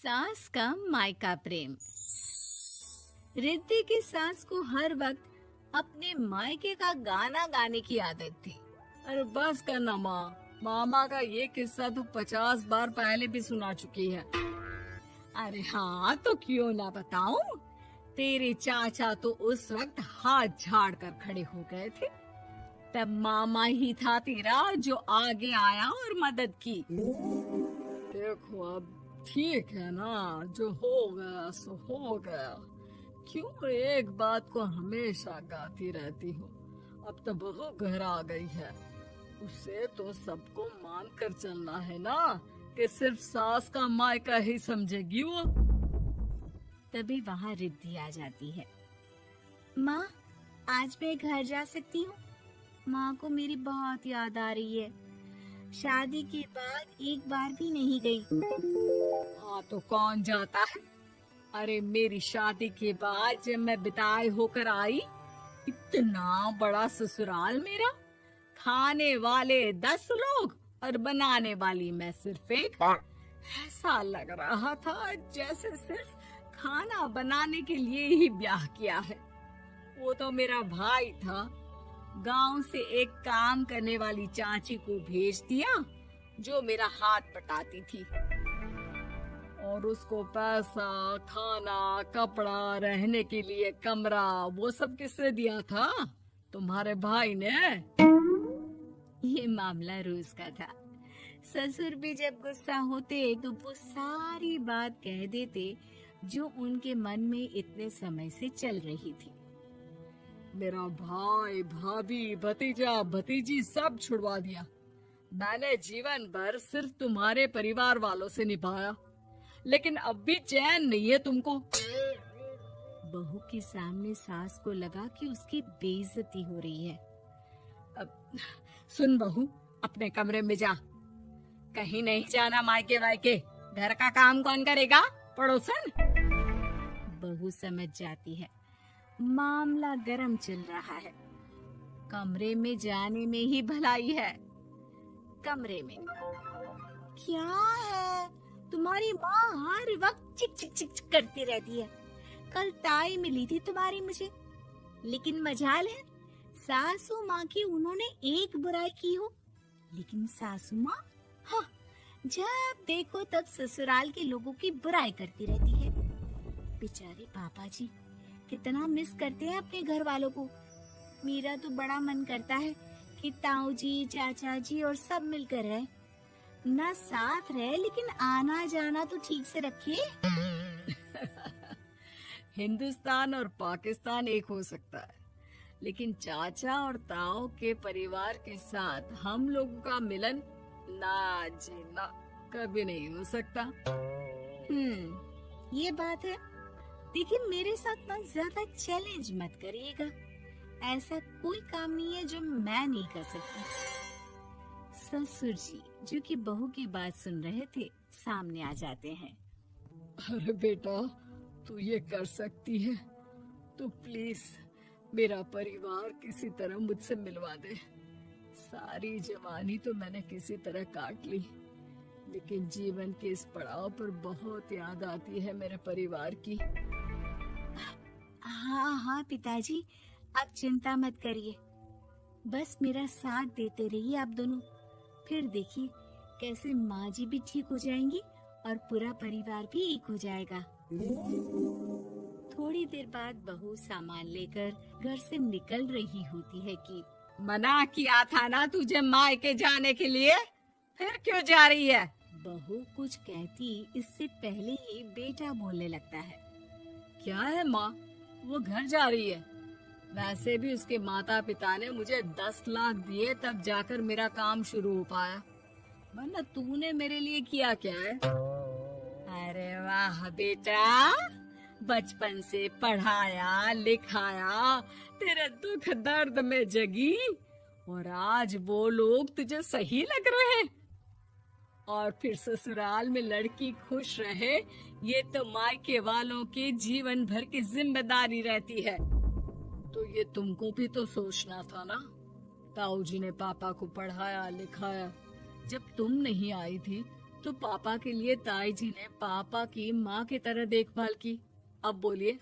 सास का मायका प्रेम। रिद्धि की सास को हर वक्त अपने मायके का गाना गाने की आदत थी। अरे बस करना माँ, मामा का ये किस्सा तो 50 बार पहले भी सुना चुकी है। अरे हाँ, तो क्यों ना बताऊं। तेरे चाचा तो उस वक्त हाथ झाड़ कर खड़े हो गए थे। तब मामा ही था तेरा जो आगे आया और मदद की। देखो अब ठीक है ना, जो हो गया सो हो गया। क्यों एक बात को हमेशा गाती रहती हो। अब तो बहू घर आ गई है, उसे तो सबको मान कर चलना है ना, कि सिर्फ सास का मायका ही समझेगी वो। तभी वहाँ रिद्धि आ जाती है। माँ, आज मैं घर जा सकती हूँ? माँ को मेरी बहुत याद आ रही है। शादी के बाद एक बार भी नहीं गई। हाँ तो कौन जाता है। अरे मेरी शादी के बाद जब मैं विदाई होकर आई, इतना बड़ा ससुराल मेरा, खाने वाले 10 लोग और बनाने वाली मैं सिर्फ एक। ऐसा लग रहा था जैसे सिर्फ खाना बनाने के लिए ही ब्याह किया है। वो तो मेरा भाई था, गांव से एक काम करने वाली चाची को भेज दिया जो मेरा हाथ पटाती थी, और उसको पैसा, खाना, कपड़ा, रहने के लिए कमरा, वो सब किसने दिया था? तुम्हारे भाई ने। ये मामला रोज का था। ससुर भी जब गुस्सा होते तो वो सारी बात कह देते जो उनके मन में इतने समय से चल रही थी। मेरा भाई, भाभी, भतीजा, भतीजी सब छुड़वा दिया। मैंने जीवन भर सिर्फ तुम्हारे परिवार वालों से निभाया, लेकिन अब भी चैन नहीं है तुमको। बहू के सामने सास को लगा कि उसकी बेइज्जती हो रही है। अब सुन बहू, अपने कमरे में जा। कहीं नहीं जाना मायके वायके। घर का काम कौन करेगा? पड़ोसन। बहू समझ जाती है मामला गर्म चल रहा है। कमरे में जाने में ही भलाई है। कमरे में क्या है? तुम्हारी माँ हर वक्त चिक चिक चिक चिक करती रहती है। कल ताई मिली थी तुम्हारी मुझे, लेकिन मजाल है सासू माँ की उन्होंने एक बुराई की हो। लेकिन सासू माँ, हाँ, जब देखो तब ससुराल के लोगों की बुराई करती रहती है। बेचारे पापा जी कितना मिस करते हैं अपने घर वालों को। मेरा तो बड़ा मन करता है कि ताऊ जी, चाचा जी और सब मिलकर रहे। ना साथ रहे लेकिन आना जाना तो ठीक से रखे। हिंदुस्तान और पाकिस्तान एक हो सकता है, लेकिन चाचा और ताऊ के परिवार के साथ हम लोगों का मिलन ना जी ना, कभी नहीं हो सकता। ये बात है। देखिए, मेरे साथ ना ज्यादा चैलेंज मत करिएगा। ऐसा कोई काम नहीं है जो मैं नहीं कर सकती। ससुर जी, जो कि बहू की बात सुन रहे थे, सामने आ जाते हैं। अरे बेटा, तू ये कर सकती है तो प्लीज मेरा परिवार किसी तरह मुझसे मिलवा दे। सारी जवानी तो मैंने किसी तरह काट ली, लेकिन जीवन के इस पड़ाव पर बहुत याद आती है मेरे परिवार की। हाँ हाँ पिताजी, आप चिंता मत करिए। बस मेरा साथ देते रहिए आप दोनों। फिर देखिए कैसे माँ जी भी ठीक हो जाएंगी और पूरा परिवार भी एक हो जाएगा। थोड़ी देर बाद बहू सामान लेकर घर से निकल रही होती है कि मना किया था ना तुझे मायके जाने के लिए, फिर क्यों जा रही है? बहू कुछ कहती इससे पहले ही बेटा बोलने लगता है। क्या है माँ, वो घर जा रही है। वैसे भी उसके माता पिता ने मुझे 10 लाख दिए तब जाकर मेरा काम शुरू हो पाया, वरना तूने मेरे लिए किया क्या है? अरे वाह बेटा, बचपन से पढ़ाया लिखाया, तेरे दुख दर्द में जगी, और आज वो लोग तुझे सही लग रहे हैं। और फिर ससुराल में लड़की खुश रहे, ये तो मायके वालों के जीवन भर की जिम्मेदारी रहती है। तो ये तुमको भी तो सोचना था ना। ताऊ जी ने पापा को पढ़ाया लिखाया, जब तुम नहीं आई थी तो पापा के लिए ताई जी ने पापा की माँ की तरह देखभाल की। अब बोलिए।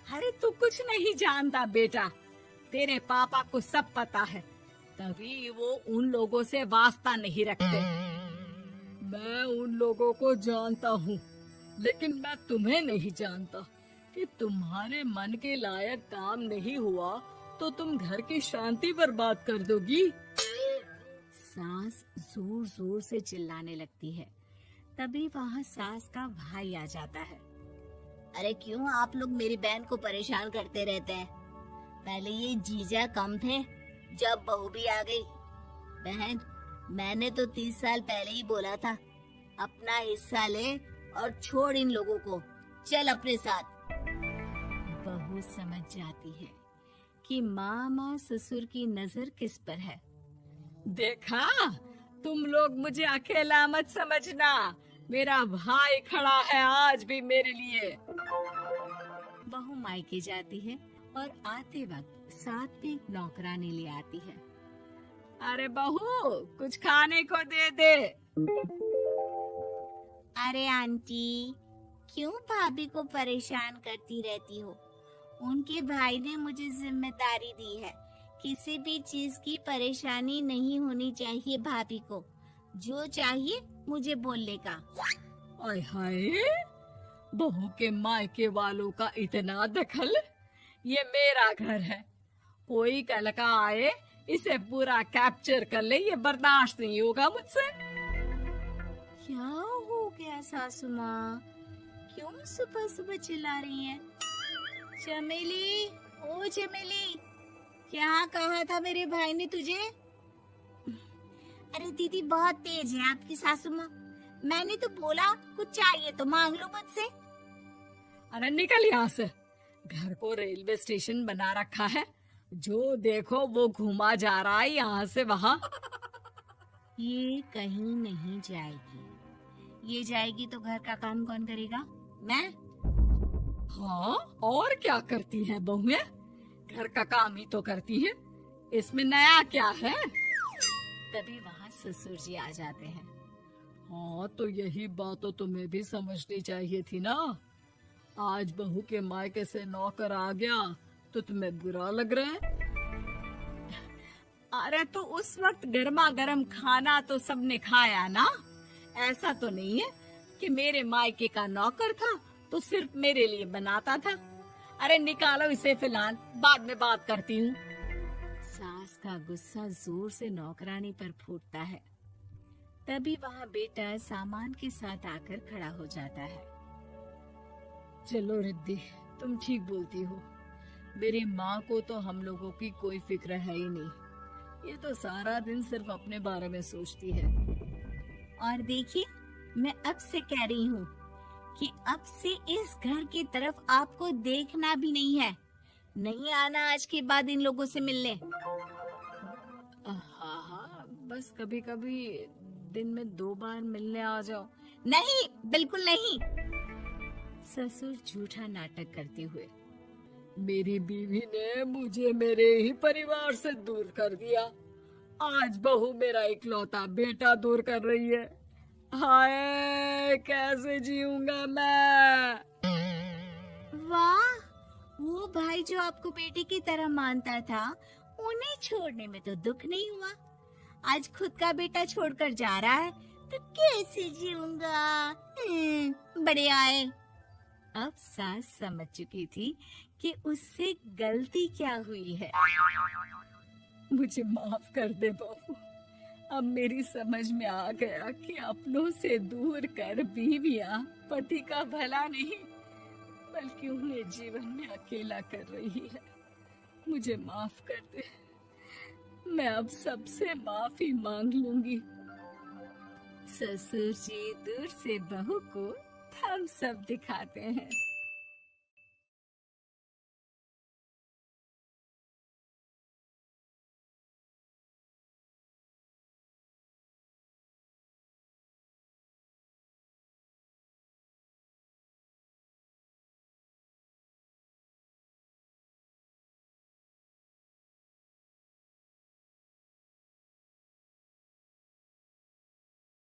अरे तू कुछ नहीं जानता बेटा, तेरे पापा को सब पता है, तभी वो उन लोगों से वास्ता नहीं रखते। मैं उन लोगों को जानता हूँ, लेकिन मैं तुम्हें नहीं जानता कि तुम्हारे मन के लायक काम नहीं हुआ तो तुम घर की शांति बर्बाद कर दोगी। सास जोर जोर से चिल्लाने लगती है। तभी वहाँ सास का भाई आ जाता है। अरे क्यों आप लोग मेरी बहन को परेशान करते रहते हैं? पहले ये जीजा कम थे, जब बहू भी आ गई। बहन, मैंने तो 30 साल पहले ही बोला था, अपना हिस्सा ले और छोड़ इन लोगों को, चल अपने साथ। बहू समझ जाती है कि मामा ससुर की नजर किस पर है। देखा, तुम लोग मुझे अकेला मत समझना, मेरा भाई खड़ा है आज भी मेरे लिए। बहू मायके जाती है और आते वक्त साथ में एक नौकरानी ले आती है। अरे बहू, कुछ खाने को दे दे। अरे आंटी, क्यों भाभी को परेशान करती रहती हो? उनके भाई ने मुझे जिम्मेदारी दी है, किसी भी चीज की परेशानी नहीं होनी चाहिए भाभी को। जो चाहिए मुझे बोलने का। आय हाय, बहू के मायके वालों का इतना दखल। ये मेरा घर है, कोई कल का आए इसे पूरा कैप्चर कर ले, ये बर्दाश्त नहीं होगा मुझसे। क्या हो गया सासू माँ? क्यों सुबह सुबह चिल्ला रही हैं? चमेली, ओ चमेली, क्या कहा था मेरे भाई ने तुझे? अरे दीदी, बहुत तेज है आपकी सासू माँ। मैंने तो बोला कुछ चाहिए तो मांग लो मुझसे। अरे निकल यहाँ से, घर को रेलवे स्टेशन बना रखा है, जो देखो वो घुमा जा रहा है यहाँ से वहाँ। ये कहीं नहीं जाएगी। ये जाएगी तो घर का काम कौन करेगा? मैं। हाँ, और क्या करती हैं बहुएं? घर का काम ही तो करती हैं, इसमें नया क्या है? तभी वहाँ ससुर जी आ जाते हैं। हाँ, तो यही बात तो तुम्हें भी समझनी चाहिए थी ना। आज बहू के मायके से नौकर आ गया तो तुम्हें बुरा लग रहा है? अरे तो उस वक्त गर्मा गर्म खाना तो सबने खाया ना। ऐसा तो नहीं है कि मेरे मायके का नौकर था तो सिर्फ मेरे लिए बनाता था। अरे निकालो इसे, फिलहाल बाद में बात करती हूँ। सास का गुस्सा जोर से नौकरानी पर फूटता है। तभी वहाँ बेटा सामान के साथ आकर खड़ा हो जाता है। चलो रिद्धि, तुम ठीक बोलती हो। मेरी माँ को तो हम लोगों की कोई फिक्र है ही नहीं, ये तो सारा दिन सिर्फ अपने बारे में सोचती है। और देखिए, मैं अब से कह रही हूँ कि अब से इस घर की तरफ आपको देखना भी नहीं है। नहीं आना आज के बाद इन लोगों से मिलने। हाँ, बस कभी कभी दिन में 2 बार मिलने आ जाओ। नहीं, बिल्कुल नहीं। ससुर झूठा नाटक करते हुए। मेरी बीवी ने मुझे मेरे ही परिवार से दूर कर दिया, आज बहू मेरा इकलौता बेटा दूर कर रही है। हाय, कैसे जीऊंगा मैं? वाह, वो भाई जो आपको बेटे की तरह मानता था, उन्हें छोड़ने में तो दुख नहीं हुआ। आज खुद का बेटा छोड़कर जा रहा है तो कैसे जीऊंगा? बड़े आए। अब सास समझ चुकी थी कि उससे गलती क्या हुई है। मुझे माफ कर दे बहू, अब मेरी समझ में आ गया कि अपनों से दूर कर बीवियां पति का भला नहीं बल्कि उन्हें जीवन में अकेला कर रही है। मुझे माफ कर दे, मैं अब सबसे माफी मांग लूंगी। ससुर जी दूर से बहू को थम्स अप दिखाते हैं।